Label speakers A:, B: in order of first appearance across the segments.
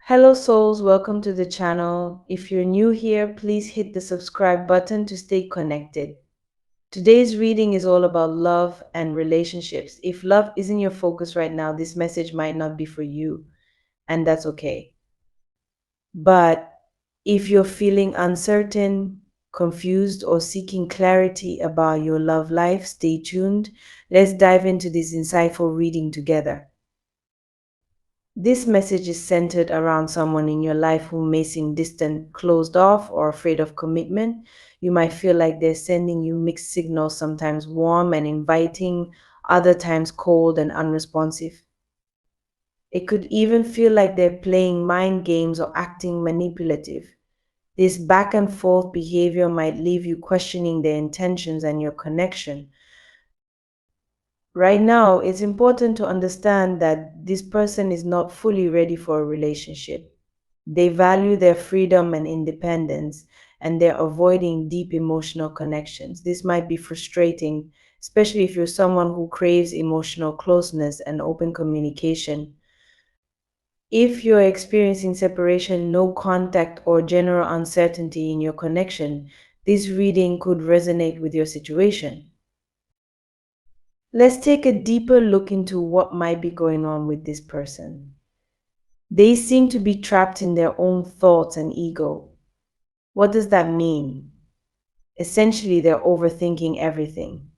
A: Hello souls, welcome to the channel. If you're new here, please hit the subscribe button to stay connected. Today's reading is all about love and relationships. If love isn't your focus right now, this message might not be for you, and that's okay. But if you're feeling uncertain, confused, or seeking clarity about your love life, stay tuned. Let's dive into this insightful reading together. This message is centered around someone in your life who may seem distant, closed off, or afraid of commitment. You might feel like they're sending you mixed signals, sometimes warm and inviting, other times cold and unresponsive. It could even feel like they're playing mind games or acting manipulative. This back and forth behavior might leave you questioning their intentions and your connection. Right now, it's important to understand that this person is not fully ready for a relationship. They value their freedom and independence, and they're avoiding deep emotional connections. This might be frustrating, especially if you're someone who craves emotional closeness and open communication. If you're experiencing separation, no contact, or general uncertainty in your connection, this reading could resonate with your situation. Let's take a deeper look into what might be going on with this person. They seem to be trapped in their own thoughts and ego. What does that mean? Essentially, they're overthinking everything.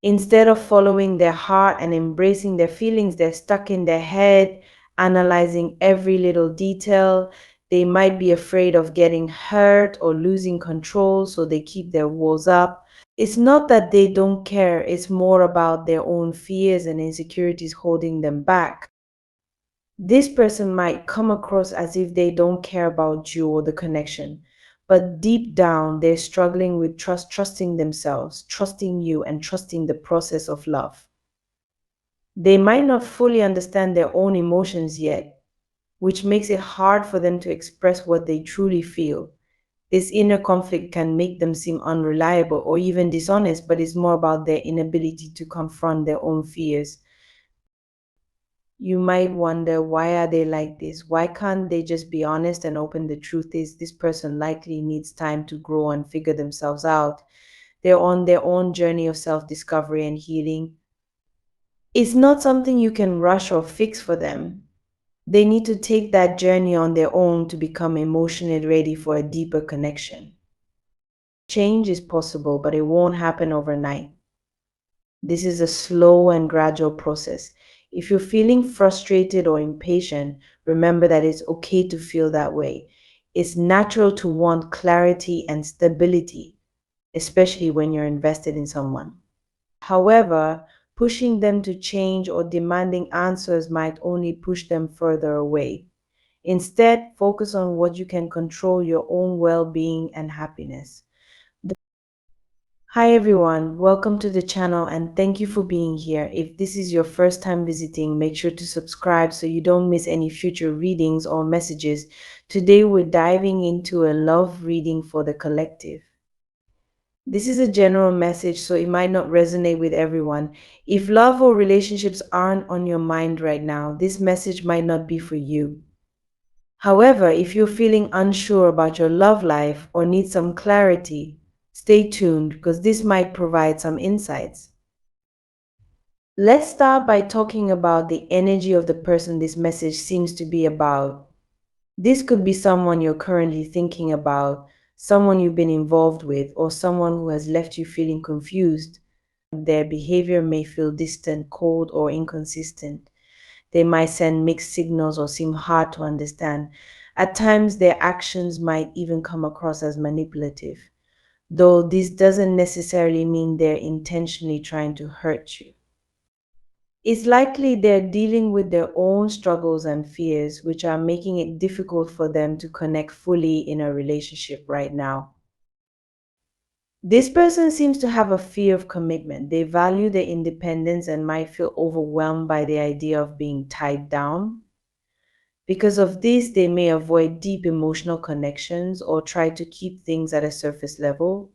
A: Instead of following their heart and embracing their feelings, they're stuck in their head, analyzing every little detail. They might be afraid of getting hurt or losing control, so they keep their walls up. It's not that they don't care, it's more about their own fears and insecurities holding them back. This person might come across as if they don't care about you or the connection, but deep down they're struggling with trusting themselves, trusting you, and trusting the process of love. They might not fully understand their own emotions yet, which makes it hard for them to express what they truly feel. This inner conflict can make them seem unreliable or even dishonest, but it's more about their inability to confront their own fears. You might wonder, why are they like this? Why can't they just be honest and open? The truth is, this person likely needs time to grow and figure themselves out. They're on their own journey of self discovery and healing. It's not something you can rush or fix for them. They need to take that journey on their own to become emotionally ready for a deeper connection. Change is possible, but it won't happen overnight. This is a slow and gradual process. If you're feeling frustrated or impatient, remember that it's okay to feel that way. It's natural to want clarity and stability, especially when you're invested in someone. However, pushing them to change or demanding answers might only push them further away. Instead, focus on what you can control: your own well being and happiness. Hi everyone, welcome to the channel and thank you for being here. If this is your first time visiting, make sure to subscribe so you don't miss any future readings or messages. Today we're diving into a love reading for the collective. This is a general message, so it might not resonate with everyone. If love or relationships aren't on your mind right now, this message might not be for you. However, if you're feeling unsure about your love life or need some clarity, stay tuned because this might provide some insights. Let's start by talking about the energy of the person this message seems to be about. This could be someone you're currently thinking about, someone you've been involved with, or someone who has left you feeling confused. Their behavior may feel distant, cold, or inconsistent. They might send mixed signals or seem hard to understand. At times, their actions might even come across as manipulative, though this doesn't necessarily mean they're intentionally trying to hurt you. It's likely they're dealing with their own struggles and fears, which are making it difficult for them to connect fully in a relationship right now. This person seems to have a fear of commitment. They value their independence and might feel overwhelmed by the idea of being tied down. Because of this, they may avoid deep emotional connections or try to keep things at a surface level.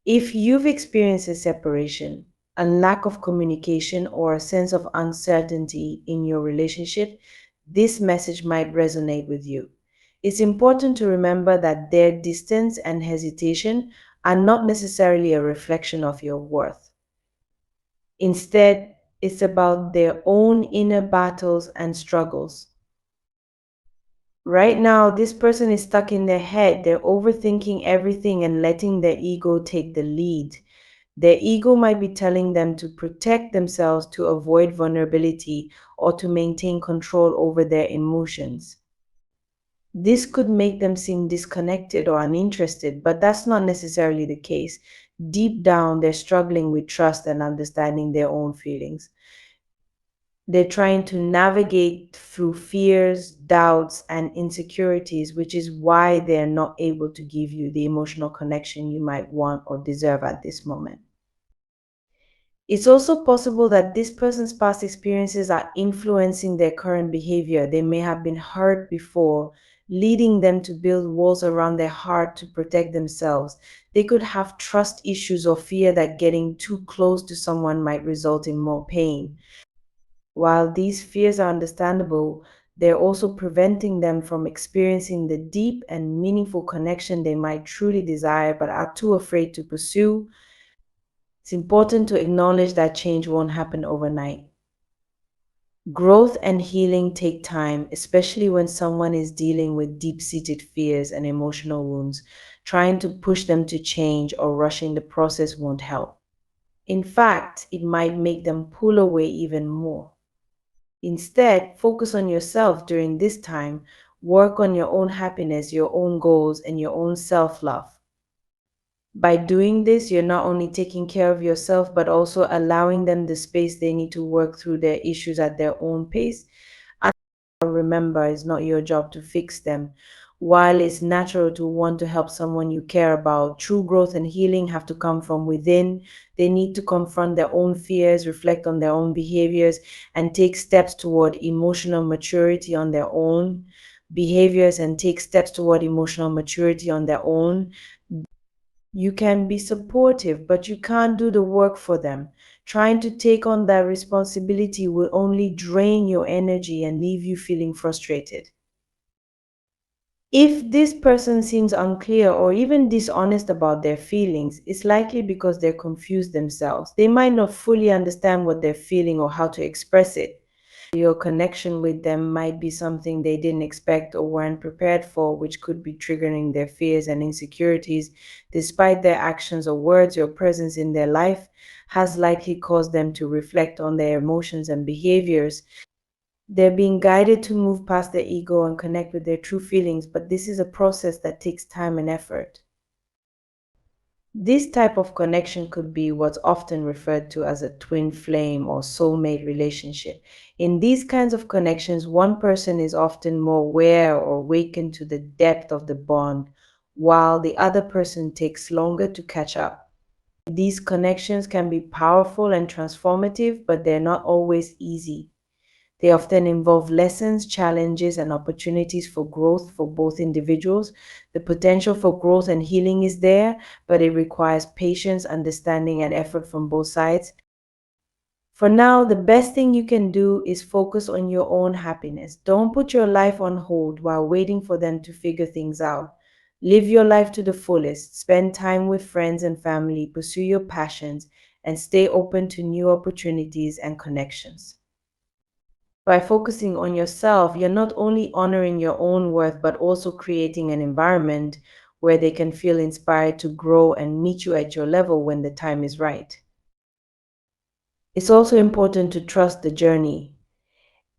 A: If you've experienced a separation, a lack of communication, or a sense of uncertainty in your relationship, this message might resonate with you. It's important to remember that their distance and hesitation are not necessarily a reflection of your worth. Instead, it's about their own inner battles and struggles. Right now, this person is stuck in their head. They're overthinking everything and letting their ego take the lead. Their ego might be telling them to protect themselves, to avoid vulnerability, or to maintain control over their emotions. This could make them seem disconnected or uninterested, but that's not necessarily the case. Deep down, they're struggling with trust and understanding their own feelings. They're trying to navigate through fears, doubts, and insecurities, which is why they're not able to give you the emotional connection you might want or deserve at this moment. It's also possible that this person's past experiences are influencing their current behavior. They may have been hurt before, leading them to build walls around their heart to protect themselves. They could have trust issues or fear that getting too close to someone might result in more pain. While these fears are understandable, they're also preventing them from experiencing the deep and meaningful connection they might truly desire but are too afraid to pursue. It's important to acknowledge that change won't happen overnight. Growth and healing take time, especially when someone is dealing with deep seated fears and emotional wounds. Trying to push them to change or rushing the process won't help. In fact, it might make them pull away even more. Instead, focus on yourself during this time. Work on your own happiness, your own goals, and your own self love. By doing this, you're not only taking care of yourself, but also allowing them the space they need to work through their issues at their own pace. And remember, it's not your job to fix them. While it's natural to want to help someone you care about, true growth and healing have to come from within. They need to confront their own fears, reflect on their own behaviors, and take steps toward emotional maturity on their own. Behaviors and take steps toward emotional maturity on their own. You can be supportive, but you can't do the work for them. Trying to take on that responsibility will only drain your energy and leave you feeling frustrated. If this person seems unclear or even dishonest about their feelings, it's likely because they're confused themselves. They might not fully understand what they're feeling or how to express it. Your connection with them might be something they didn't expect or weren't prepared for, which could be triggering their fears and insecurities. Despite their actions or words, your presence in their life has likely caused them to reflect on their emotions and behaviors. They're being guided to move past their ego and connect with their true feelings, but this is a process that takes time and effort. This type of connection could be what's often referred to as a twin flame or soulmate relationship. In these kinds of connections, one person is often more aware or awakened to the depth of the bond, while the other person takes longer to catch up. These connections can be powerful and transformative, but they're not always easy. They often involve lessons, challenges, and opportunities for growth for both individuals. The potential for growth and healing is there, but it requires patience, understanding, and effort from both sides. For now, the best thing you can do is focus on your own happiness. Don't put your life on hold while waiting for them to figure things out. Live your life to the fullest. Spend time with friends and family, pursue your passions, and stay open to new opportunities and connections. By focusing on yourself, you're not only honoring your own worth, but also creating an environment where they can feel inspired to grow and meet you at your level when the time is right. It's also important to trust the journey.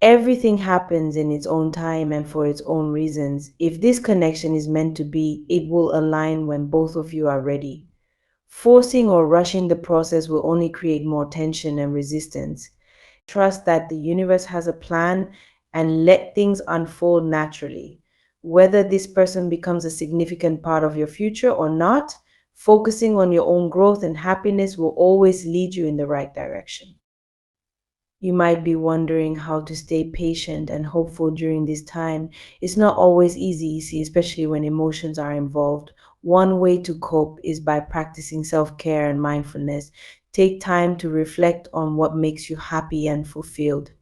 A: Everything happens in its own time and for its own reasons. If this connection is meant to be, it will align when both of you are ready. Forcing or rushing the process will only create more tension and resistance. Trust that the universe has a plan and let things unfold naturally. Whether this person becomes a significant part of your future or not, focusing on your own growth and happiness will always lead you in the right direction. You might be wondering how to stay patient and hopeful during this time. It's not always easy, especially when emotions are involved. One way to cope is by practicing self care and mindfulness. Take time to reflect on what makes you happy and fulfilled.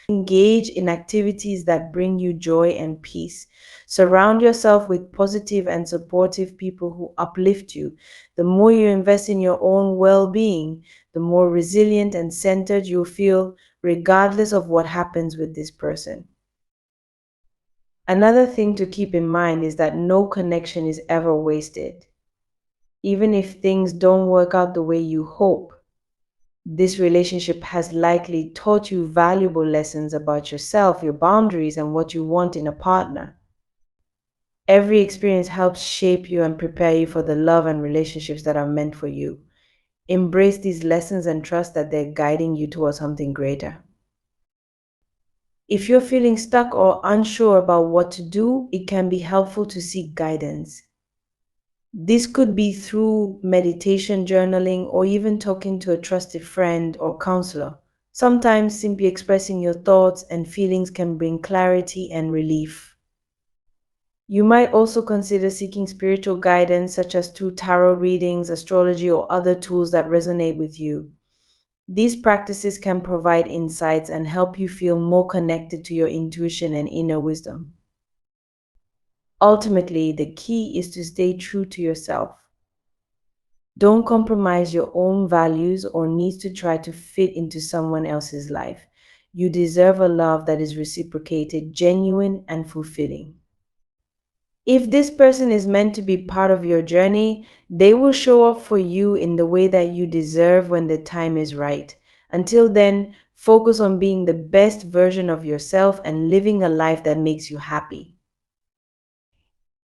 A: Engage in activities that bring you joy and peace. Surround yourself with positive and supportive people who uplift you. The more you invest in your own well being, the more resilient and centered you'll feel, regardless of what happens with this person. Another thing to keep in mind is that no connection is ever wasted. Even if things don't work out the way you hope, this relationship has likely taught you valuable lessons about yourself, your boundaries, and what you want in a partner. Every experience helps shape you and prepare you for the love and relationships that are meant for you. Embrace these lessons and trust that they're guiding you towards something greater. If you're feeling stuck or unsure about what to do, it can be helpful to seek guidance. This could be through meditation, journaling, or even talking to a trusted friend or counselor. Sometimes simply expressing your thoughts and feelings can bring clarity and relief. You might also consider seeking spiritual guidance, such as through tarot readings, astrology, or other tools that resonate with you. These practices can provide insights and help you feel more connected to your intuition and inner wisdom. Ultimately, the key is to stay true to yourself. Don't compromise your own values or needs to try to fit into someone else's life. You deserve a love that is reciprocated, genuine, and fulfilling. If this person is meant to be part of your journey, they will show up for you in the way that you deserve when the time is right. Until then, focus on being the best version of yourself and living a life that makes you happy.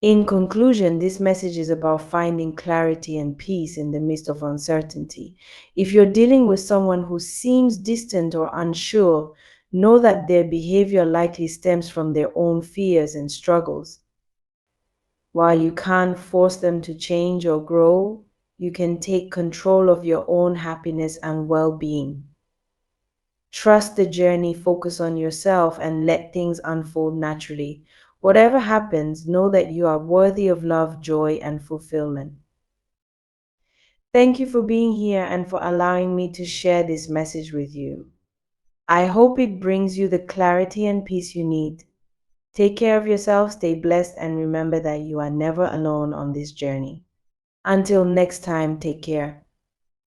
A: In conclusion, this message is about finding clarity and peace in the midst of uncertainty. If you're dealing with someone who seems distant or unsure, know that their behavior likely stems from their own fears and struggles. While you can't force them to change or grow, you can take control of your own happiness and well being. Trust the journey, focus on yourself, and let things unfold naturally. Whatever happens, know that you are worthy of love, joy, and fulfillment. Thank you for being here and for allowing me to share this message with you. I hope it brings you the clarity and peace you need. Take care of yourself, stay blessed, and remember that you are never alone on this journey. Until next time, take care.